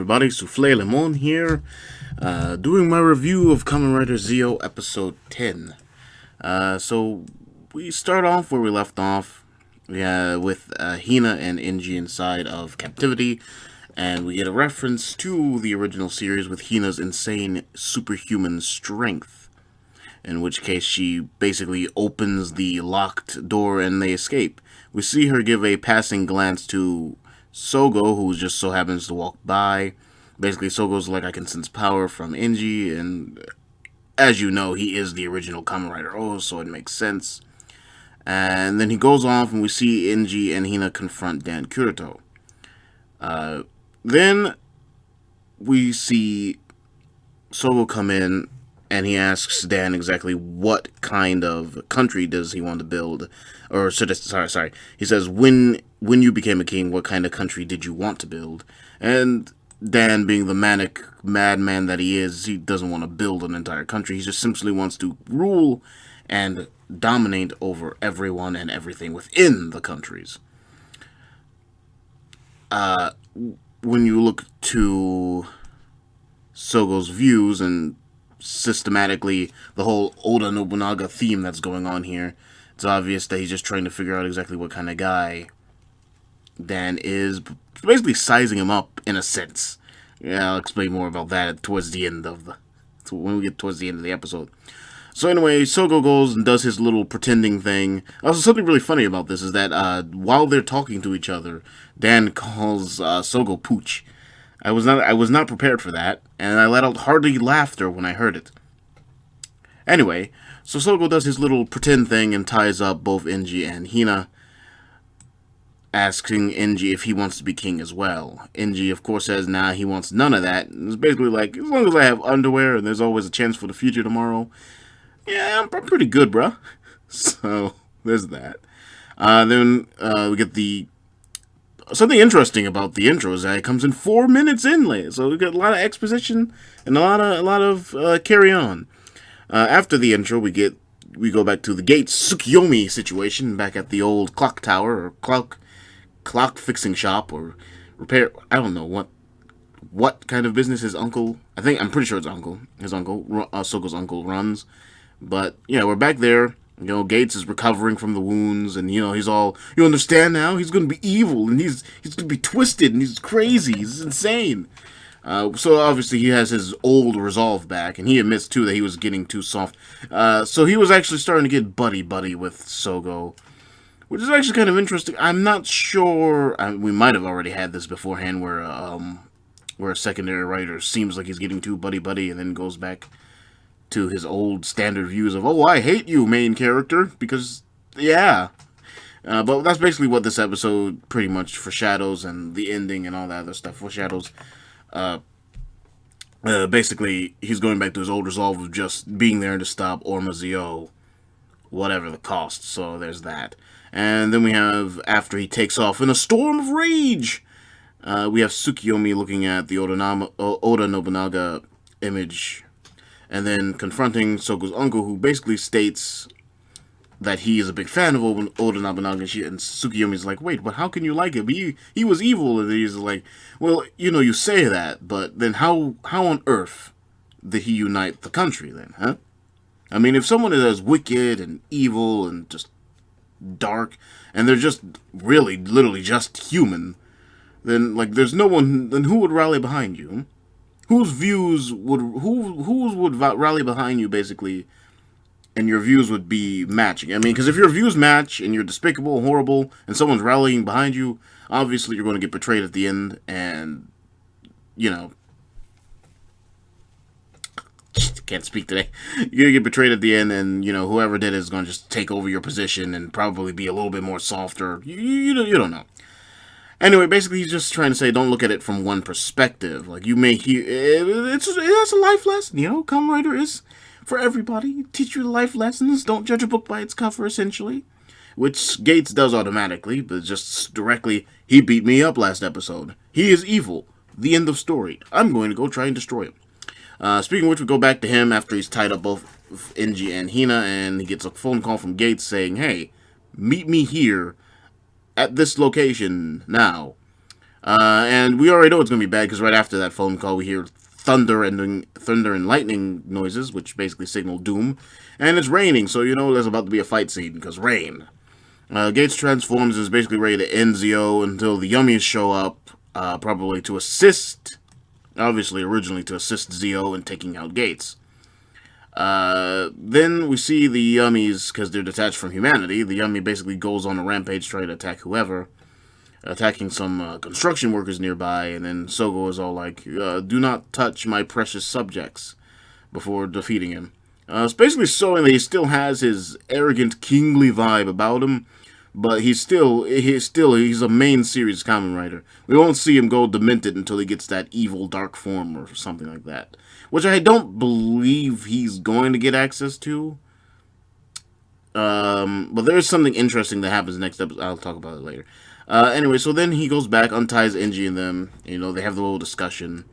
everybody, Souffle Lemon here, doing my review of Kamen Rider Zio Episode 10. So, we start off where we left off, with Hina and Inji inside of captivity, and we get a reference to the original series with Hina's insane superhuman strength, in which case she basically opens the locked door and they escape. We see her give a passing glance to Sogo, who just so happens to walk by. Basically, Sogo's like, I can sense power from Inji, and as you know, he is the original Kamen Rider O, so it makes sense. And then he goes off, and we see Inji and Hina confront Dan Kurito. Then we see Sogo come in, and he asks Dan exactly what kind of country does he want to build. Or, sorry. He says, when you became a king, what kind of country did you want to build? And Dan, being the manic madman that he is, he doesn't want to build an entire country. He just simply wants to rule and dominate over everyone and everything within the countries. When you look to Sogo's views and systematically the whole Oda Nobunaga theme that's going on here, it's obvious that he's just trying to figure out exactly what kind of guy Dan is, basically sizing him up in a sense. Yeah, I'll explain more about that towards the end of when we get towards the end of the episode. So anyway, Sogo goes and does his little pretending thing. Also, something really funny about this is that while they're talking to each other, Dan calls Sogo Pooch. I was not prepared for that, and I let out hearty laughter when I heard it. Anyway, so Sogo does his little pretend thing and ties up both Inji and Hina, asking Inji if he wants to be king as well. Inji, of course, says, nah, he wants none of that. And it's basically like, as long as I have underwear and there's always a chance for the future tomorrow, yeah, I'm pretty good, bruh. So, there's that. Then we get something interesting about the intro is that it comes in 4 minutes in late. So we got a lot of exposition and a lot of carry on. After the intro, we go back to the Gates Tsukiyomi situation back at the old clock tower or clock fixing shop or repair. I don't know what kind of business his uncle. I'm pretty sure it's his uncle, Soko's uncle runs. But yeah, we're back there. You know, Gates is recovering from the wounds, and he's all, you understand now? He's going to be evil, and he's going to be twisted, and he's crazy. He's insane. So obviously he has his old resolve back, and he admits too that he was getting too soft. So he was actually starting to get buddy with Sogo, which is actually kind of interesting. I'm not sure. We might have already had this beforehand, where a secondary writer seems like he's getting too buddy, and then goes back to his old standard views of, oh, I hate you, main character, because, yeah. But that's basically what this episode pretty much foreshadows, and the ending and all that other stuff foreshadows. Basically, he's going back to his old resolve of just being there to stop Ormazio, whatever the cost, so there's that. And then we have, after he takes off in a storm of rage, we have Tsukiyomi looking at the Oda Nobunaga image, and then confronting Sogo's uncle, who basically states that he is a big fan of Oda Nobunaga, and Tsukiyomi's like, wait, but how can you like him? He was evil, and he's like, well, you say that, but then how on earth did he unite the country then, huh? I mean, if someone is as wicked and evil and just dark, and they're just really, literally just human, then, like, there's no one, then who would rally behind you? Whose would rally behind you, basically, and your views would be matching? I mean, because if your views match, and you're despicable and horrible, and someone's rallying behind you, obviously you're going to get betrayed at the end, and, can't speak today. You're going to get betrayed at the end, and, whoever did it is going to just take over your position and probably be a little bit more softer. You don't know. Anyway, basically, he's just trying to say, don't look at it from one perspective. Like, you may hear, it's a life lesson, Kamen Rider is for everybody. Teach you life lessons. Don't judge a book by its cover, essentially. Which Gates does automatically, but just directly, he beat me up last episode. He is evil. The end of story. I'm going to go try and destroy him. Speaking of which, we go back to him after he's tied up both Inji and Hina, and he gets a phone call from Gates saying, hey, meet me here at this location now. And we already know it's going to be bad because right after that phone call, we hear thunder and lightning noises, which basically signal doom. And it's raining, so you know there's about to be a fight scene because rain. Gates transforms and is basically ready to end Zio until the Yummies show up, probably to assist, obviously originally to assist Zio in taking out Gates. Then we see the Yummies, because they're detached from humanity, the Yummy basically goes on a rampage trying to attack whoever, attacking some construction workers nearby, and then Sogo is all like, do not touch my precious subjects, before defeating him. It's basically showing that he still has his arrogant, kingly vibe about him, but he's a main series Kamen Rider. We won't see him go demented until he gets that evil dark form or something like that, which I don't believe he's going to get access to. But there's something interesting that happens next episode. I'll talk about it later. Anyway, so then he goes back, unties Enji and them. You know, they have the little discussion,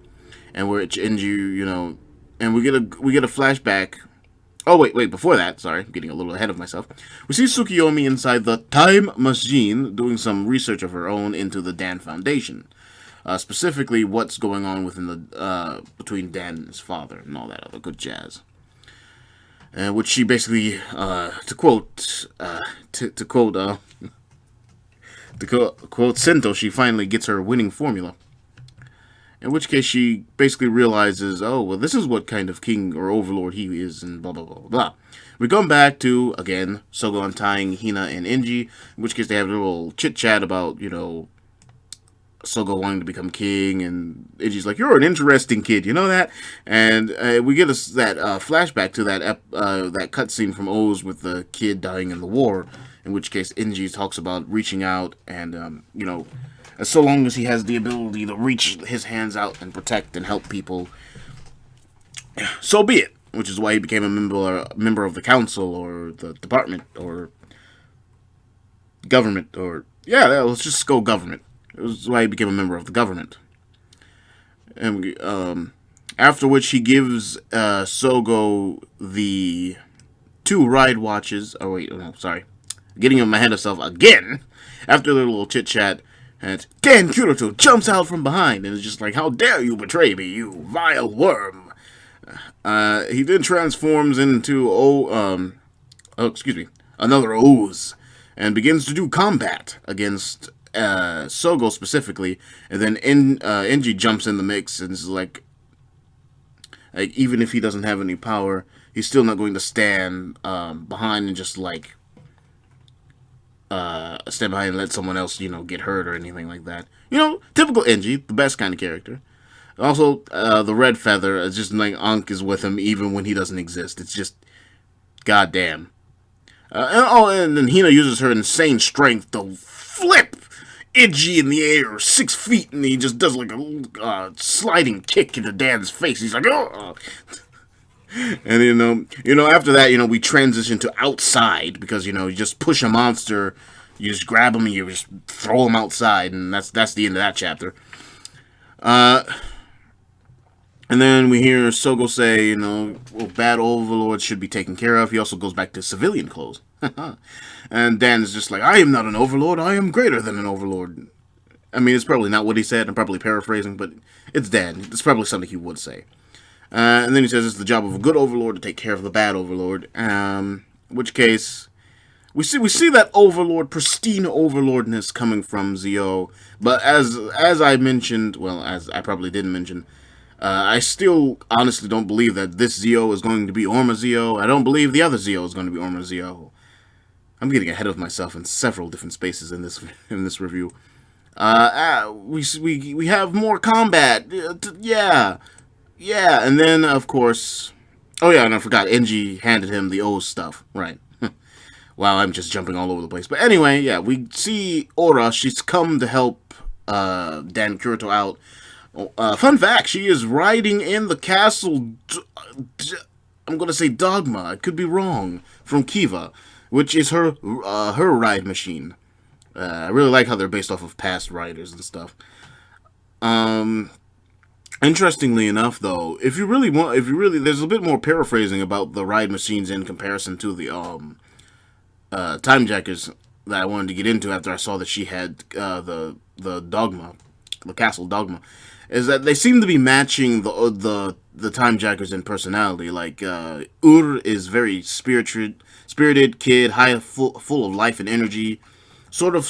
and where Enji, you know, and we get a flashback. Oh wait! Before that, sorry, I'm getting a little ahead of myself. We see Tsukiyomi inside the time machine doing some research of her own into the Dan Foundation, specifically what's going on within the between Dan and his father and all that other good jazz. Which she basically, to quote Sento, she finally gets her winning formula. In which case she basically realizes, oh, well, this is what kind of king or overlord he is, and blah, blah, blah, blah. We come back to, again, Sogo untying Hina and Enji, in which case they have a little chit-chat about, you know, Sogo wanting to become king, and Enji's like, you're an interesting kid, you know that? And we get that flashback to that cutscene from O's with the kid dying in the war, in which case Enji talks about reaching out and, you know, so long as he has the ability to reach his hands out and protect and help people, so be it. Which is why he became a member of the council or the department or government or let's just go government. It was why he became a member of the government. And after which he gives Sogo the 2 ride watches. Oh wait, no, sorry, getting him ahead of himself again. After their little chit chat. And Dan Kirito jumps out from behind and is just like, how dare you betray me, you vile worm. He then transforms into another O's and begins to do combat against Sogo specifically. And then Enji jumps in the mix and is like, even if he doesn't have any power, he's still not going to stand behind and just like stand behind and let someone else, you know, get hurt or anything like that. You know, typical Enji, the best kind of character. Also, the red feather is just like Ankh is with him even when he doesn't exist. It's just, goddamn. And then Hina uses her insane strength to flip Enji in the air 6 feet, and he just does like a sliding kick into Dan's face. He's like, oh. And you know, after that, you know, we transition to outside because, you know, you just push a monster, you just grab him and you just throw him outside, and that's the end of that chapter. And then we hear Sogo say, you know, well, bad overlords should be taken care of. He also goes back to civilian clothes. And Dan is just like, I am not an overlord, I am greater than an overlord. I mean, it's probably not what he said, I'm probably paraphrasing, but it's Dan. It's probably something he would say. And then he says it's the job of a good overlord to take care of the bad overlord. In which case, we see that overlord, pristine overlordness coming from Zio. But as I mentioned, well, as I probably didn't mention, I still honestly don't believe that this Zio is going to be Orma Zio. I don't believe the other Zio is going to be Orma Zio. I'm getting ahead of myself in several different spaces in this review. We have more combat. Yeah, and then, of course... Oh, yeah, and I forgot. Enji handed him the old stuff. Right. Wow, I'm just jumping all over the place. But anyway, yeah, we see Ora. She's come to help Dan Kirito out. Fun fact, she is riding in the castle... I'm going to say Dogma. I could be wrong. From Kiva, which is her ride machine. I really like how they're based off of past riders and stuff. Interestingly enough, though, if you really, there's a bit more paraphrasing about the ride machines in comparison to the time jackers that I wanted to get into after I saw that she had the Dogma the Castle Dogma, is that they seem to be matching the Time Jackers in personality. Like Ur is very spirited kid, full of life and energy, sort of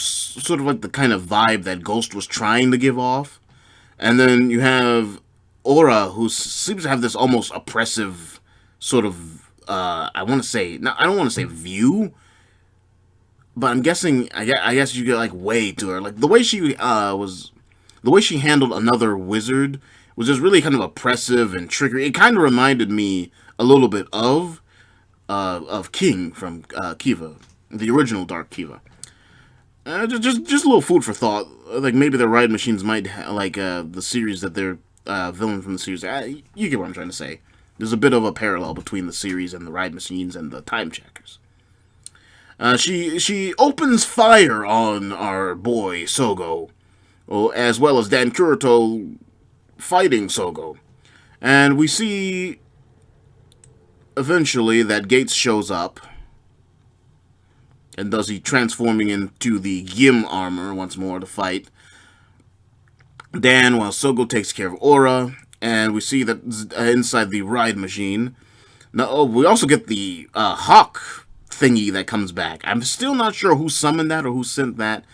like the kind of vibe that Ghost was trying to give off. And then you have Aura, who seems to have this almost oppressive sort of I want to say, no, I don't want to say view, but I'm guessing I guess you get like way to her, like the way she the way she handled another wizard was just really kind of oppressive and trickery. It kind of reminded me a little bit of King from Kiva, the original Dark Kiva. Just a little food for thought. Like maybe the Ride Machines might like the series that they're villain from the series. You get what I'm trying to say. There's a bit of a parallel between the series and the Ride Machines and the Time Checkers. She opens fire on our boy Sogo, as well as Dan Kurito fighting Sogo, and we see eventually that Gates shows up and does he transforming into the Gim armor once more to fight Dan, while Sogo takes care of Aura, and we see that inside the Ride Machine. Now, we also get the Hawk thingy that comes back. I'm still not sure who summoned that or who sent that,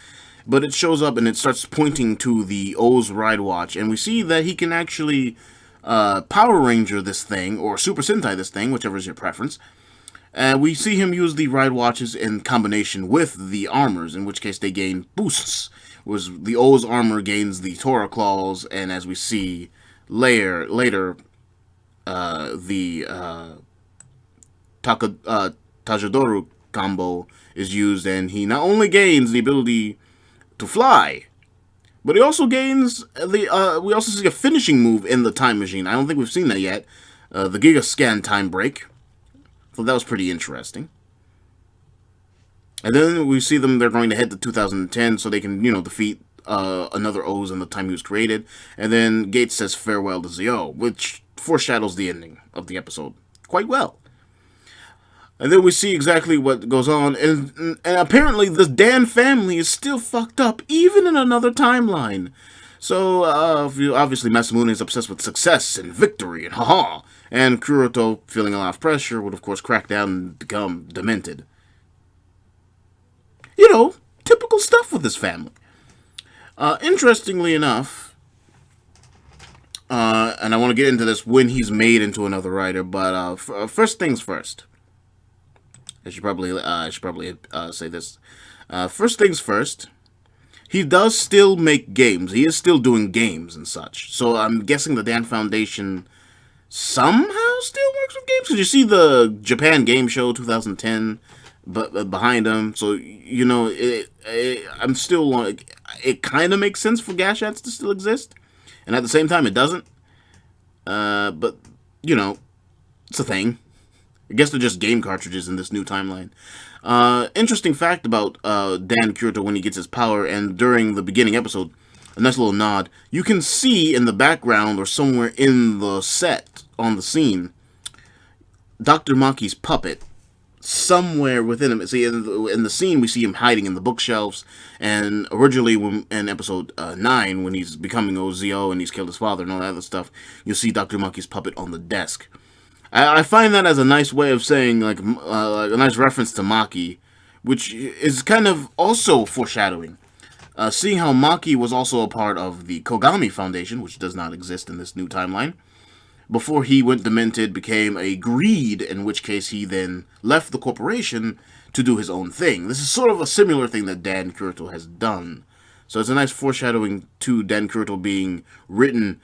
but it shows up and it starts pointing to the O's Ride Watch, and we see that he can actually Power Ranger this thing, or Super Sentai this thing, whichever is your preference. And we see him use the Ride Watches in combination with the armors, in which case they gain boosts. Was the O's armor gains the Tora Claws, and as we see later, the Tajodoru combo is used, and he not only gains the ability to fly, but he also gains the. We also see a finishing move in the Time Machine. I don't think we've seen that yet. The Giga Scan Time Break. So that was pretty interesting. And then we see them. They're going to head to 2010 so they can, defeat another O's in the time he was created. And then Gates says farewell to Zio, which foreshadows the ending of the episode quite well. And then we see exactly what goes on, and apparently the Dan family is still fucked up, even in another timeline. So, obviously Masamune is obsessed with success and victory, and haha, and Kurito, feeling a lot of pressure, would of course crack down and become demented. Typical stuff with this family. Interestingly enough, and I want to get into this when he's made into another writer, but first things first. I should probably say this. First things first, he does still make games. He is still doing games and such. So I'm guessing the Dan Foundation somehow still works with games. Because you see the Japan Game Show 2010 behind him. So, I'm still like, it kind of makes sense for Gashats to still exist. And at the same time, it doesn't. But, it's a thing. I guess they're just game cartridges in this new timeline. Interesting fact about Dan Kurito when he gets his power, and during the beginning episode, a nice little nod. You can see in the background or somewhere in the set on the scene, Dr. Maki's puppet somewhere within him. See, in the scene, we see him hiding in the bookshelves, and originally in episode 9, when he's becoming OZO and he's killed his father and all that other stuff, you'll see Dr. Maki's puppet on the desk. I find that as a nice way of saying, like a nice reference to Maki, which is kind of also foreshadowing. Seeing how Maki was also a part of the Kogami Foundation, which does not exist in this new timeline, before he went demented, became a greed, in which case he then left the corporation to do his own thing. This is sort of a similar thing that Dan Kurito has done. So it's a nice foreshadowing to Dan Kurito being written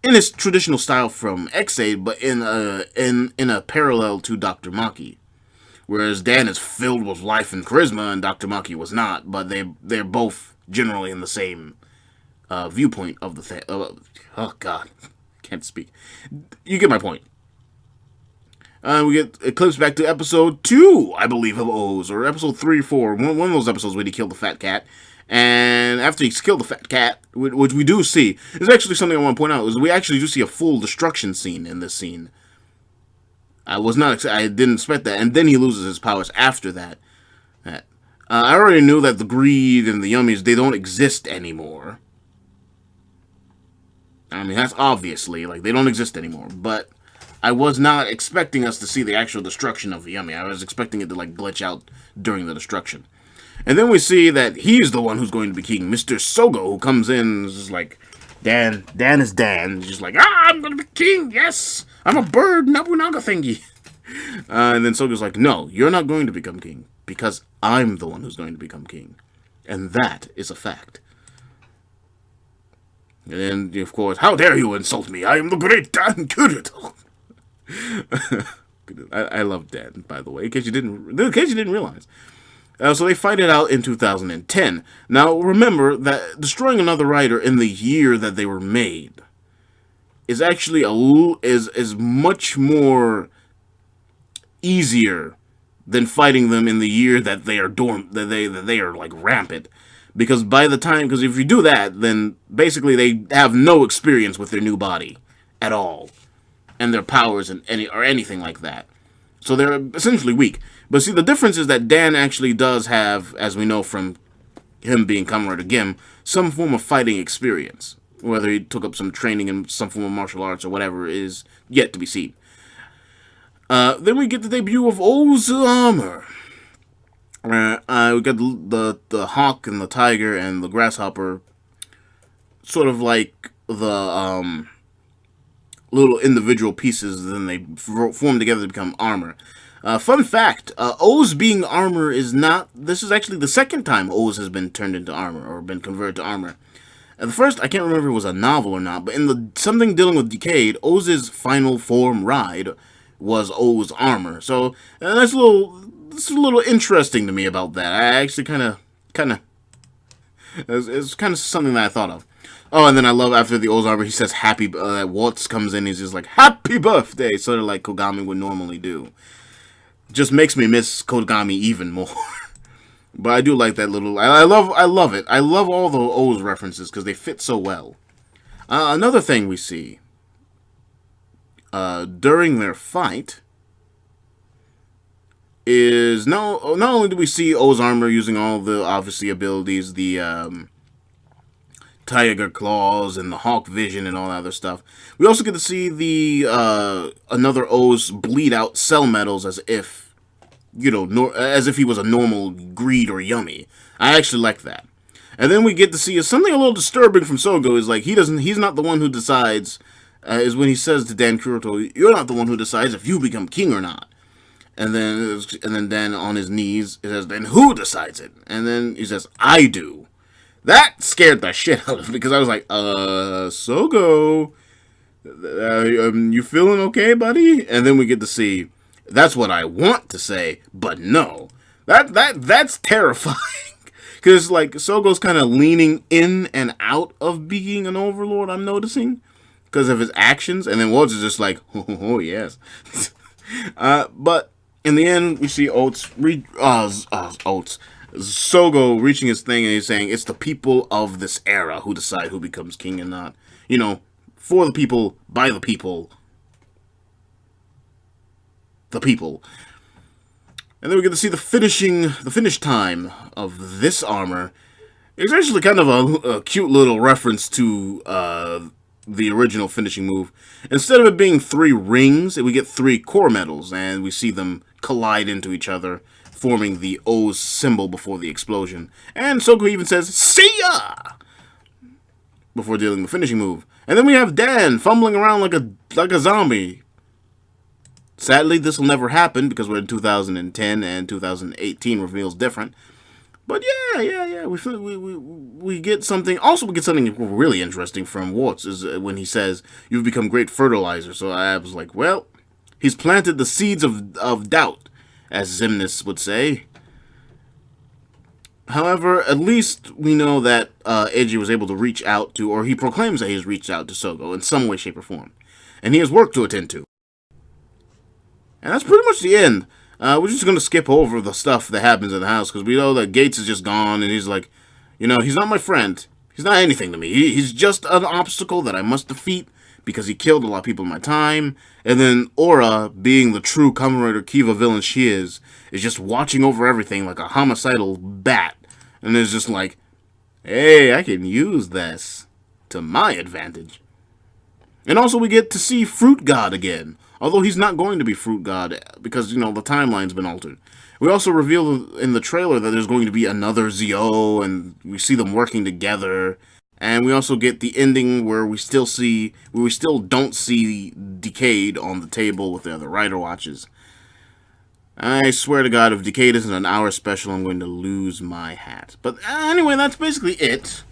in his traditional style from Ex-Aid, but in a parallel to Dr. Maki. Whereas Dan is filled with life and charisma, and Dr. Maki was not, but they're both generally in the same viewpoint of the thing. Oh, God. Can't speak. You get my point. It clips back to episode 2, I believe, of O's, or episode 3 or 4, one of those episodes where he killed the fat cat. And after he's killed the fat cat, which we do see, there's actually something I want to point out, is we actually do see a full destruction scene in this scene. I didn't expect that, and then he loses his powers after that. I already knew that the greed and the yummies, they don't exist anymore. I mean, that's obviously, like, they don't exist anymore, but I was not expecting us to see the actual destruction of Yummy. I was expecting it to, like, glitch out during the destruction. And then we see that he's the one who's going to be king, Mr. Sogo, who comes in and is just like, Dan is Dan. He's just like, I'm going to be king, yes! I'm a bird, Nobunaga thingy. And then Sogo's like, no, you're not going to become king, because I'm the one who's going to become king. And that is a fact. And then, of course, how dare you insult me? I am the great Dan Kirito. I love Dan, by the way, in case you didn't realize. So they fight it out in 2010. Now, remember that destroying another rider in the year that they were made is actually is much more easier than fighting them in the year that they are that they are like rampant. Because because if you do that, then basically they have no experience with their new body at all, and their powers and anything like that. So they're essentially weak. But see, the difference is that Dan actually does have, as we know from him being Kamen Rider Gim, some form of fighting experience. Whether he took up some training in some form of martial arts or whatever is yet to be seen. Then we get the debut of O's armor. We got the hawk and the tiger and the grasshopper, sort of like the little individual pieces, and then they form together to become armor. Fun fact, O's being armor is not... This is actually the second time O's has been turned into armor, or been converted to armor. At the first, I can't remember if it was a novel or not, but in something dealing with Decade, O's final form ride was O's armor. So, that's a little interesting to me about that. I actually it's kind of something that I thought of. Oh, and then I love after the O's armor, he says happy, Waltz comes in, he's just like, happy birthday, sort of like Kogami would normally do. Just makes me miss Kogami even more. But I do like that little, I love it. I love all the O's references, because they fit so well. Another thing we see, during their fight, is not only do we see O's armor using all the, obviously, abilities, the, tiger claws and the hawk vision and all that other stuff. We also get to see the another O's bleed out cell metals as if, as if he was a normal Greed or Yummy. I actually like that. And then we get to see something a little disturbing from Sogo is like he's not the one who decides, is when he says to Dan Kirito, you're not the one who decides if you become king or not. And then Dan on his knees, he says, then who decides it? And then he says, I do. That scared the shit out of me, because I was like, Sogo, you feeling okay, buddy? And then we get to see, that's what I want to say, but no. That's terrifying. Because, like, Sogo's kind of leaning in and out of being an overlord, I'm noticing, because of his actions. And then Waltz is just like, oh yes. But in the end, we see Sogo reaching his thing, and he's saying, it's the people of this era who decide who becomes king and not. For the people, by the people. The people. And then we get to see the finish time of this armor. It's actually kind of a cute little reference to the original finishing move. Instead of it being 3 rings, we get 3 core metals, and we see them collide into each other, forming the O's symbol before the explosion. And Sogo even says, see ya! Before dealing the finishing move. And then we have Dan fumbling around like a zombie. Sadly, this will never happen because we're in 2010 and 2018 reveals different. But yeah. We get something. Also, we get something really interesting from Waltz is when he says, you've become great fertilizer. So I was like, well, he's planted the seeds of doubt, as Xemnas would say. However, at least we know that Eiji was able to reach out to, or he proclaims that he has reached out to Sogo in some way, shape, or form. And he has work to attend to. And that's pretty much the end. We're just going to skip over the stuff that happens in the house, because we know that Gates is just gone, and he's like, he's not my friend. He's not anything to me. He's just an obstacle that I must defeat, because he killed a lot of people in my time. And then Aura, being the true Kamen Rider Kiva villain she is just watching over everything like a homicidal bat. And it's just like, hey, I can use this to my advantage. And also we get to see Fruit God again. Although he's not going to be Fruit God because, you know, the timeline's been altered. We also reveal in the trailer that there's going to be another Zio, and we see them working together. And we also get the ending where we still don't see Decade on the table with the other Rider Watches. I swear to God, if Decade isn't an hour special, I'm going to lose my hat. But anyway, that's basically it.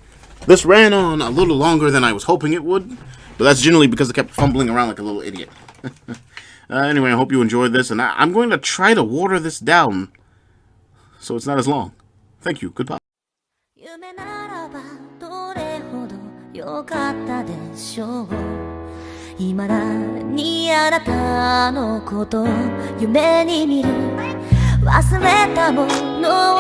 This ran on a little longer than I was hoping it would, but that's generally because I kept fumbling around like a little idiot. Anyway, I hope you enjoyed this, and I'm going to try to water this down so it's not as long. Thank you. Goodbye. 夢ならばどれほど良かったでしょう。未だにあなたのこと夢に見る忘れたものを